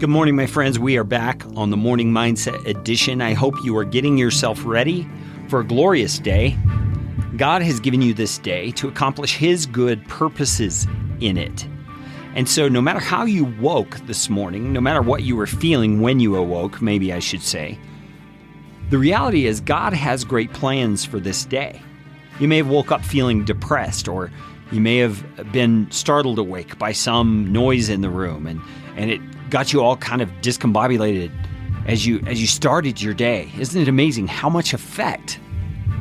Good morning, my friends. We are back on the Morning Mindset Edition. I hope you are getting yourself ready for a glorious day. God has given you this day to accomplish His good purposes in it. And so no matter how you woke this morning, no matter what you were feeling when you awoke, maybe I should say, the reality is God has great plans for this day. You may have woke up feeling depressed, or you may have been startled awake by some noise in the room, and it got you all kind of discombobulated as you started your day. Isn't it amazing how much effect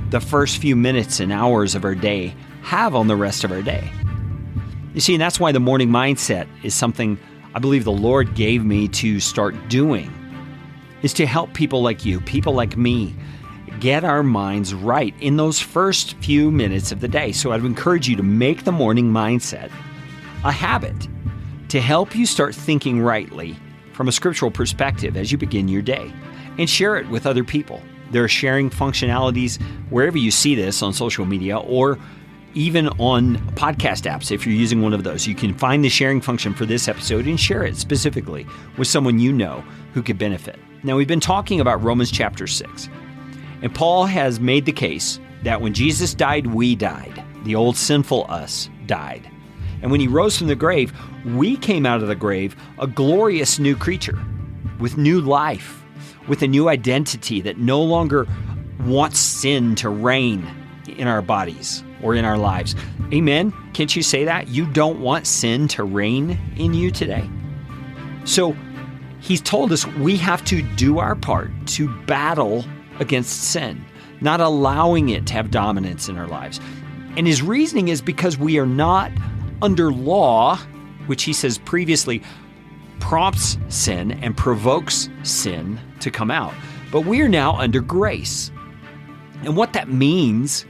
the first few minutes and hours of our day have on the rest of our day? You see, and that's why the morning mindset is something I believe the Lord gave me to start doing, is to help people like you, people like me, get our minds right in those first few minutes of the day. So I'd encourage you to make the morning mindset a habit to help you start thinking rightly from a scriptural perspective as you begin your day, and share it with other people. There are sharing functionalities wherever you see this on social media, or even on podcast apps. If you're using one of those, you can find the sharing function for this episode and share it specifically with someone you know who could benefit. Now, we've been talking about Romans chapter 6, and Paul has made the case that when Jesus died, we died. The old sinful us died. And when He rose from the grave, we came out of the grave a glorious new creature with new life, with a new identity that no longer wants sin to reign in our bodies or in our lives. Amen? Can't you say that? You don't want sin to reign in you today? So He's told us we have to do our part to battle against sin, not allowing it to have dominance in our lives. And His reasoning is because we are not under law, which He says previously prompts sin and provokes sin to come out. But we are now under grace. And what that means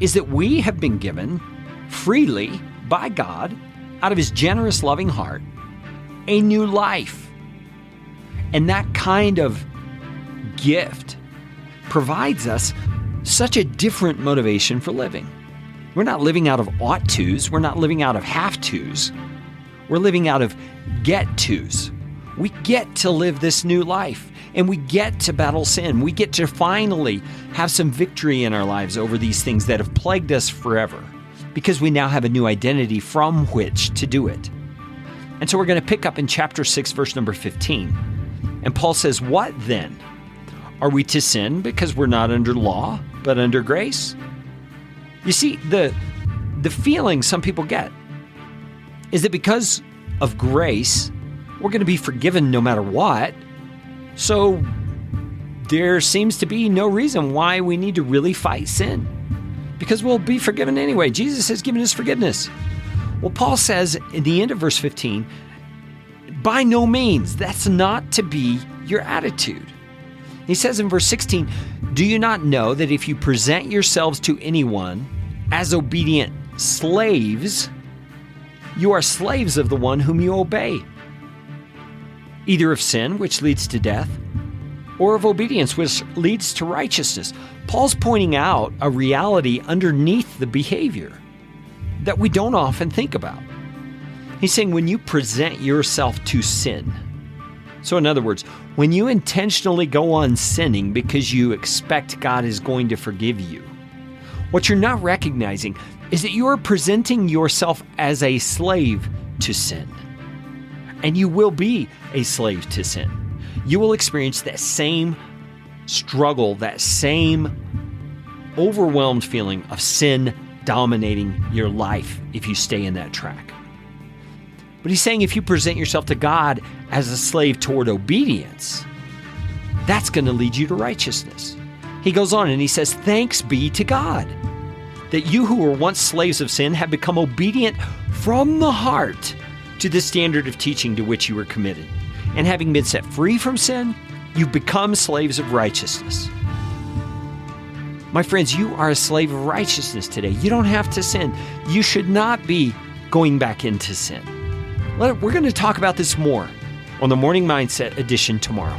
is that we have been given freely by God, out of His generous, loving heart, a new life. And that kind of gift provides us such a different motivation for living. We're not living out of ought tos. We're not living out of have tos. We're living out of get tos. We get to live this new life, and we get to battle sin. We get to finally have some victory in our lives over these things that have plagued us forever, because we now have a new identity from which to do it. And so we're going to pick up in chapter 6, verse number 15. And Paul says, "What then? Are we to sin because we're not under law, but under grace?" You see, the feeling some people get is that because of grace, we're going to be forgiven no matter what. So there seems to be no reason why we need to really fight sin, because we'll be forgiven anyway. Jesus has given us forgiveness. Well, Paul says in the end of verse 15, by no means, that's not to be your attitude. He says in verse 16, "Do you not know that if you present yourselves to anyone as obedient slaves, you are slaves of the one whom you obey, either of sin, which leads to death, or of obedience, which leads to righteousness?" Paul's pointing out a reality underneath the behavior that we don't often think about. He's saying when you present yourself to sin, so in other words, when you intentionally go on sinning because you expect God is going to forgive you, what you're not recognizing is that you are presenting yourself as a slave to sin. And you will be a slave to sin. You will experience that same struggle, that same overwhelmed feeling of sin dominating your life if you stay in that track. But he's saying if you present yourself to God as a slave toward obedience, that's going to lead you to righteousness. He goes on and he says, "Thanks be to God that you who were once slaves of sin have become obedient from the heart to the standard of teaching to which you were committed. And having been set free from sin, you've become slaves of righteousness." My friends, you are a slave of righteousness today. You don't have to sin. You should not be going back into sin. We're going to talk about this more on the Morning Mindset Edition tomorrow.